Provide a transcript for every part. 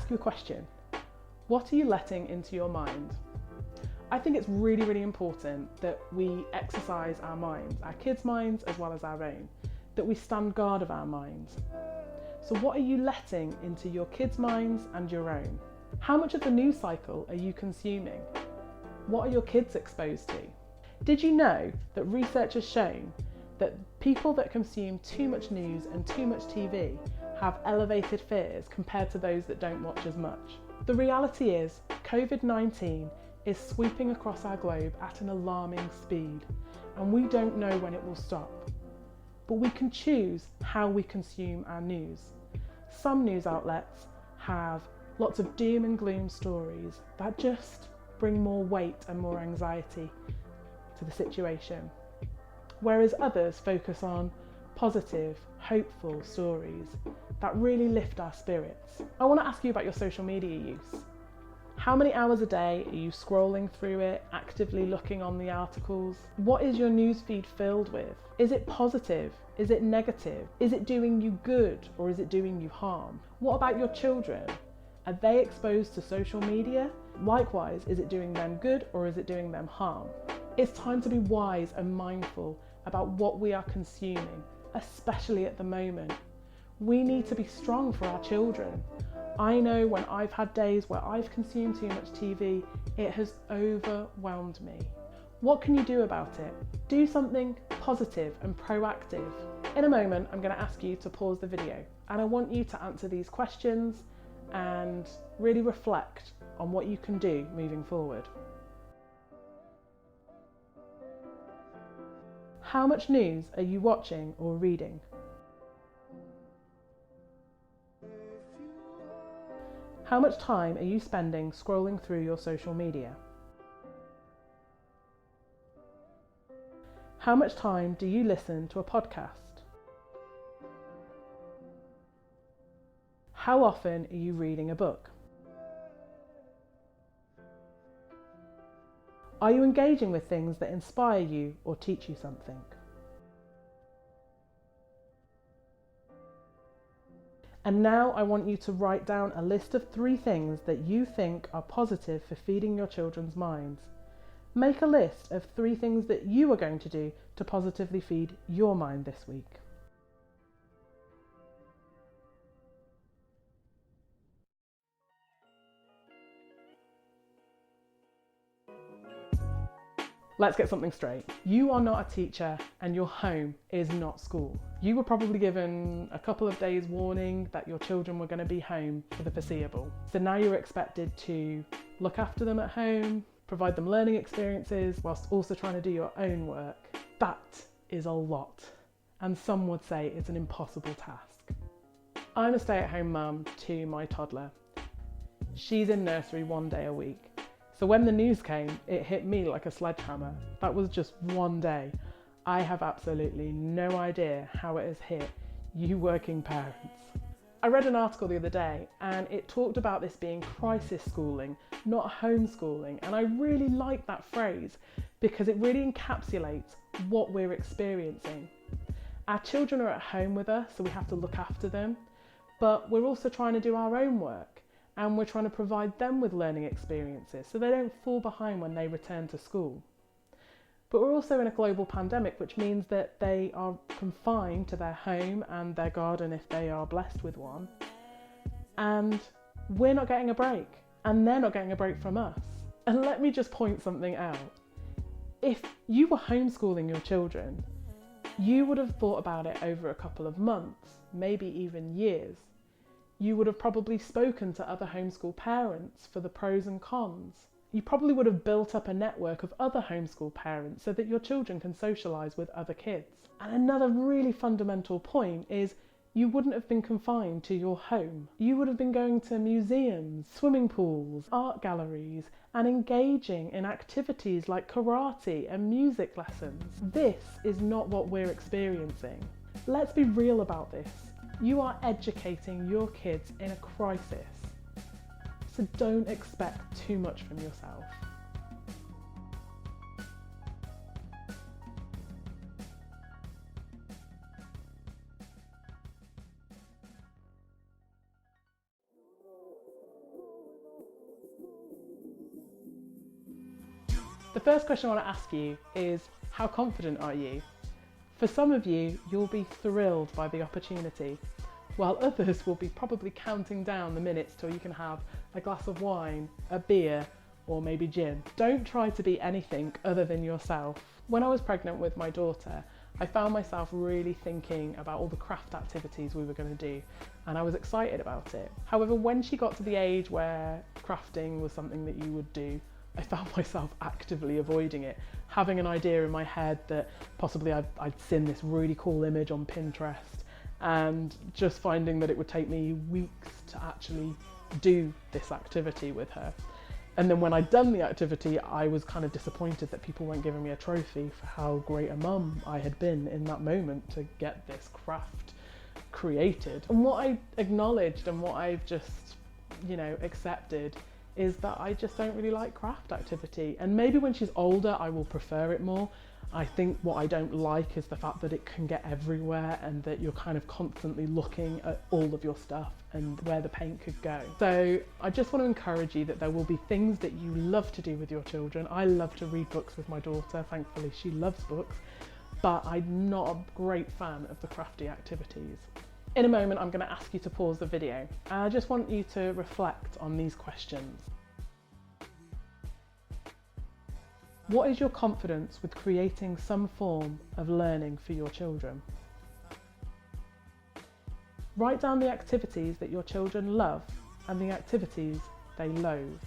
ask you a question. What are you letting into your mind? I think it's really, really important that we exercise our minds, our kids' minds as well as our own, that we stand guard of our minds. So what are you letting into your kids' minds and your own? How much of the news cycle are you consuming? What are your kids exposed to? Did you know that research has shown that people that consume too much news and too much TV have elevated fears compared to those that don't watch as much? The reality is, COVID-19 is sweeping across our globe at an alarming speed, and we don't know when it will stop. But we can choose how we consume our news. Some news outlets have lots of doom and gloom stories that just bring more weight and more anxiety to the situation, whereas others focus on positive, hopeful stories that really lift our spirits. I want to ask you about your social media use. How many hours a day are you scrolling through it, actively looking on the articles? What is your newsfeed filled with? Is it positive? Is it negative? Is it doing you good or is it doing you harm? What about your children? Are they exposed to social media? Likewise, is it doing them good or is it doing them harm? It's time to be wise and mindful about what we are consuming, especially at the moment. We need to be strong for our children. I know when I've had days where I've consumed too much TV, it has overwhelmed me. What can you do about it? Do something positive and proactive. In a moment, I'm going to ask you to pause the video and I want you to answer these questions and really reflect on what you can do moving forward. How much news are you watching or reading? How much time are you spending scrolling through your social media? How much time do you listen to a podcast? How often are you reading a book? Are you engaging with things that inspire you or teach you something? And now I want you to write down a list of 3 things that you think are positive for feeding your children's minds. Make a list of 3 things that you are going to do to positively feed your mind this week. Let's get something straight. You are not a teacher and your home is not school. You were probably given a couple of days warning that your children were going to be home for the foreseeable. So now you're expected to look after them at home, provide them learning experiences whilst also trying to do your own work. That is a lot. And some would say it's an impossible task. I'm a stay-at-home mum to my toddler. She's in nursery 1 day a week. So when the news came, it hit me like a sledgehammer. That was just 1 day. I have absolutely no idea how it has hit you working parents. I read an article the other day and it talked about this being crisis schooling, not homeschooling. And I really like that phrase because it really encapsulates what we're experiencing. Our children are at home with us, so we have to look after them, but we're also trying to do our own work. And we're trying to provide them with learning experiences so they don't fall behind when they return to school. But we're also in a global pandemic, which means that they are confined to their home and their garden if they are blessed with one. And we're not getting a break, and they're not getting a break from us. And let me just point something out. If you were homeschooling your children, you would have thought about it over a couple of months, maybe even years. You would have probably spoken to other homeschool parents for the pros and cons. You probably would have built up a network of other homeschool parents so that your children can socialise with other kids. And another really fundamental point is you wouldn't have been confined to your home. You would have been going to museums, swimming pools, art galleries, and engaging in activities like karate and music lessons. This is not what we're experiencing. Let's be real about this. You are educating your kids in a crisis, so don't expect too much from yourself. The first question I want to ask you is, how confident are you? For some of you, you'll be thrilled by the opportunity, while others will be probably counting down the minutes till you can have a glass of wine, a beer, or maybe gin. Don't try to be anything other than yourself. When I was pregnant with my daughter, I found myself really thinking about all the craft activities we were going to do, and I was excited about it. However, when she got to the age where crafting was something that you would do, I found myself actively avoiding it, having an idea in my head that possibly I'd seen this really cool image on Pinterest, and just finding that it would take me weeks to actually do this activity with her. And then when I'd done the activity, I was kind of disappointed that people weren't giving me a trophy for how great a mum I had been in that moment to get this craft created. And what I acknowledged and what I've just, accepted is that I just don't really like craft activity. And maybe when she's older, I will prefer it more. I think what I don't like is the fact that it can get everywhere and that you're kind of constantly looking at all of your stuff and where the paint could go. So I just want to encourage you that there will be things that you love to do with your children. I love to read books with my daughter. Thankfully, she loves books, but I'm not a great fan of the crafty activities. In a moment, I'm going to ask you to pause the video, and I just want you to reflect on these questions. What is your confidence with creating some form of learning for your children? Write down the activities that your children love and the activities they loathe.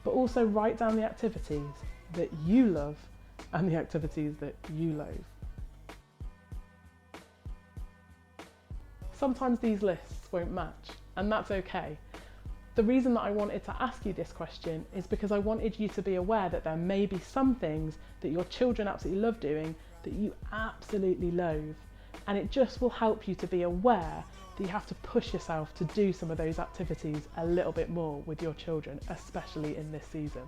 But also write down the activities that you love and the activities that you loathe. Sometimes these lists won't match, and that's okay. The reason that I wanted to ask you this question is because I wanted you to be aware that there may be some things that your children absolutely love doing that you absolutely loathe. And it just will help you to be aware that you have to push yourself to do some of those activities a little bit more with your children, especially in this season.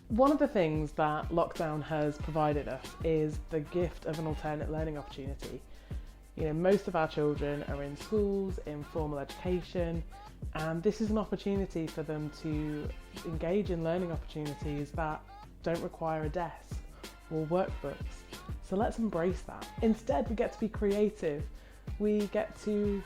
One of the things that lockdown has provided us is the gift of an alternate learning opportunity. Most of our children are in schools, in formal education, and this is an opportunity for them to engage in learning opportunities that don't require a desk or workbooks. So let's embrace that. Instead, we get to be creative. We get to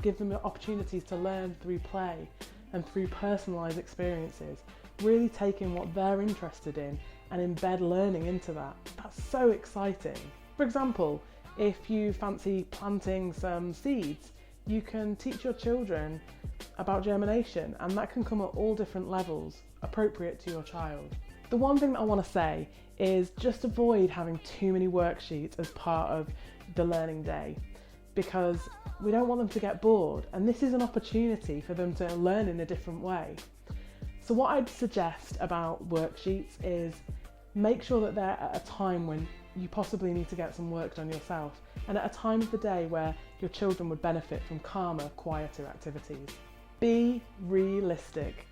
give them opportunities to learn through play and through personalised experiences, really taking what they're interested in and embed learning into that. That's so exciting. For example, if you fancy planting some seeds, you can teach your children about germination, and that can come at all different levels, appropriate to your child. The one thing that I want to say is just avoid having too many worksheets as part of the learning day, because we don't want them to get bored, and this is an opportunity for them to learn in a different way. So what I'd suggest about worksheets is make sure that they're at a time when you possibly need to get some work done yourself, and at a time of the day where your children would benefit from calmer, quieter activities. Be realistic.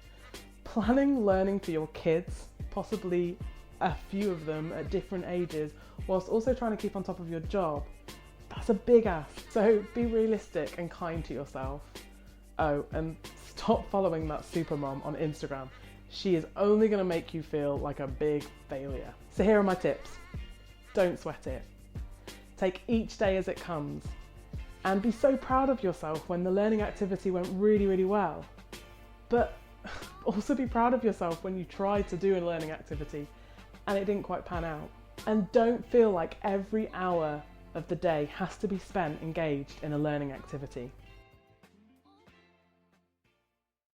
Planning learning for your kids, possibly a few of them at different ages, whilst also trying to keep on top of your job, that's a big ask. So be realistic and kind to yourself. Oh, and stop following that supermom on Instagram. She is only going to make you feel like a big failure. So here are my tips. Don't sweat it. Take each day as it comes, and be so proud of yourself when the learning activity went really, really well. But also be proud of yourself when you tried to do a learning activity and it didn't quite pan out. And don't feel like every hour of the day has to be spent engaged in a learning activity.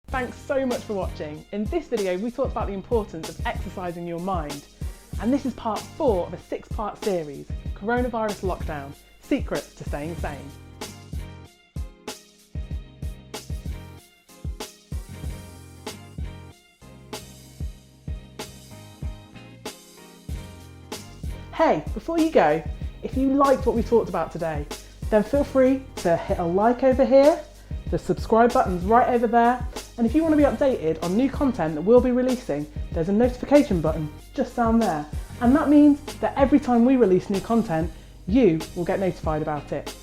Thanks so much for watching. In this video, we talked about the importance of exercising your mind. And this is part 4 of a 6-part series, Coronavirus Lockdown, Secrets to Staying Sane. Hey, before you go, if you liked what we talked about today, then feel free to hit a like over here, the subscribe button's right over there, and if you want to be updated on new content that we'll be releasing, there's a notification button just down there. And that means that every time we release new content, you will get notified about it.